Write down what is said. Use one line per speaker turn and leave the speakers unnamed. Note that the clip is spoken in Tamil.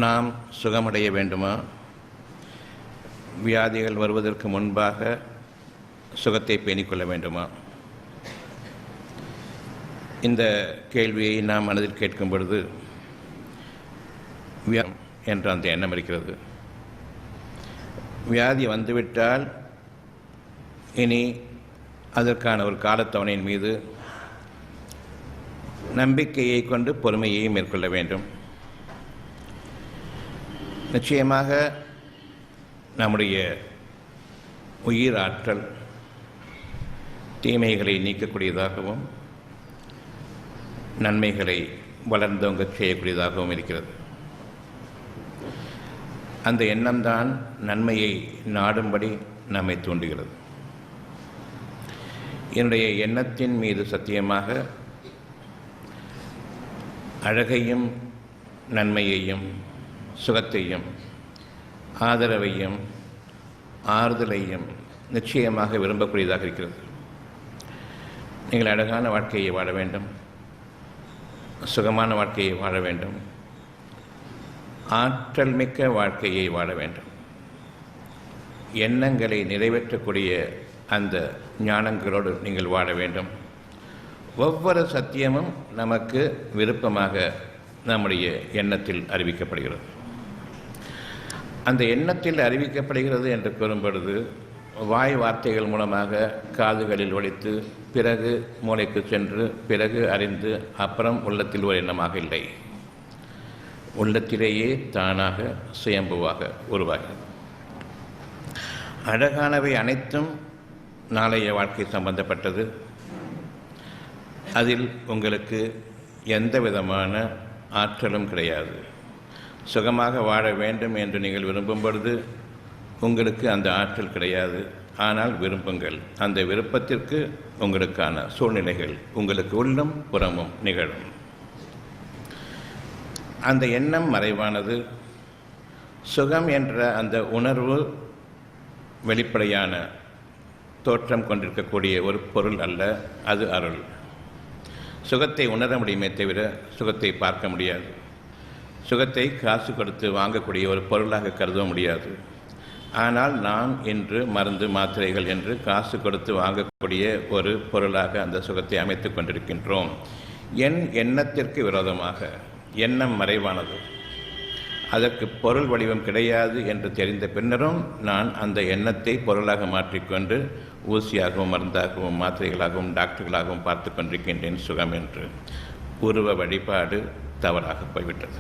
நாம் சுகமடைய வேண்டுமா? வியாதிகள் வருவதற்கு முன்பாக சுகத்தை பேணிக்கொள்ள வேண்டுமா? இந்த கேள்வியை நாம் மனதில் கேட்கும் பொழுது என்ற அந்த எண்ணம் இருக்கிறது. வியாதி வந்துவிட்டால் இனி அதற்கான ஒரு காலத்தவணையின் மீது நம்பிக்கையை கொண்டு பொறுமையை மேற்கொள்ள வேண்டும். நிச்சயமாக நம்முடைய உயிர் ஆற்றல் தீமைகளை நீக்கக்கூடியதாகவும் நன்மைகளை வளர்ந்தோங்க செய்யக்கூடியதாகவும் இருக்கிறது. அந்த எண்ணம்தான் நன்மையை நாடும்படி நம்மை தூண்டுகிறது. என்னுடைய எண்ணத்தின் மீது சத்தியமாக அழகையும் நன்மையையும் சுகத்தையும் ஆதரவையும் ஆறுதலையும் நிச்சயமாக விரும்பக்கூடியதாக இருக்கிறது. நீங்கள் அழகான வாழ்க்கையை வாழ வேண்டும், சுகமான வாழ்க்கையை வாழ வேண்டும், ஆற்றல் மிக்க வாழ்க்கையை வாழ வேண்டும். எண்ணங்களை நிறைவேற்றக்கூடிய அந்த ஞானங்களோடு நீங்கள் வாழ வேண்டும். ஒவ்வொரு சத்தியமும் நமக்கு விருப்பமாக நம்முடைய எண்ணத்தில் அறிவிக்கப்படுகிறது. அந்த எண்ணத்தில் அறிவிக்கப்படுகிறது என்று கூறும்பொழுது வாய் வார்த்தைகள் மூலமாக காதுகளில் ஒலித்து பிறகு மூளைக்கு சென்று பிறகு அறிந்து அப்புறம் உள்ளத்தில் ஒரு எண்ணமாக இல்லை, உள்ளத்திலேயே தானாக சுயம்புவாக உருவாகிறது. அழகானவை அனைத்தும் நாளைய வாழ்க்கை சம்பந்தப்பட்டது. அதில் உங்களுக்கு எந்த விதமான ஆற்றலும் கிடையாது. சுகமாக வாழ வேண்டும் என்று நீங்கள் விரும்பும் பொழுது உங்களுக்கு அந்த ஆற்றல் கிடையாது. ஆனால் விரும்புங்கள். அந்த விருப்பத்திற்கு உங்களுக்கான சூழ்நிலைகள் உங்களுக்கு உள்ளும் புறமும் நிகழும். அந்த எண்ணம் மறைவானது. சுகம் என்ற அந்த உணர்வு வெளிப்படையான தோற்றம் கொண்டிருக்கக்கூடிய ஒரு பொருள் அல்ல, அது அருள். சுகத்தை உணர முடியுமே தவிர சுகத்தை பார்க்க முடியாது. சுகத்தை காசு கொடுத்து வாங்கக்கூடிய ஒரு பொருளாக கருத முடியாது. ஆனால் நாம் இன்று மருந்து மாத்திரைகள் என்று காசு கொடுத்து வாங்கக்கூடிய ஒரு பொருளாக அந்த சுகத்தை அமைத்து கொண்டிருக்கின்றோம். என் எண்ணத்திற்கு விரோதமாக எண்ணம் மறைவானது, அதற்கு பொருள் வடிவம் கிடையாது என்று தெரிந்த பின்னரும் நான் அந்த எண்ணத்தை பொருளாக மாற்றிக்கொண்டு ஊசியாகவும் மருந்தாகவும் மாத்திரைகளாகவும் டாக்டர்களாகவும் பார்த்து கொண்டிருக்கின்றேன் சுகம் என்று. உருவ வழிபாடு தவறாக போய்விட்டது.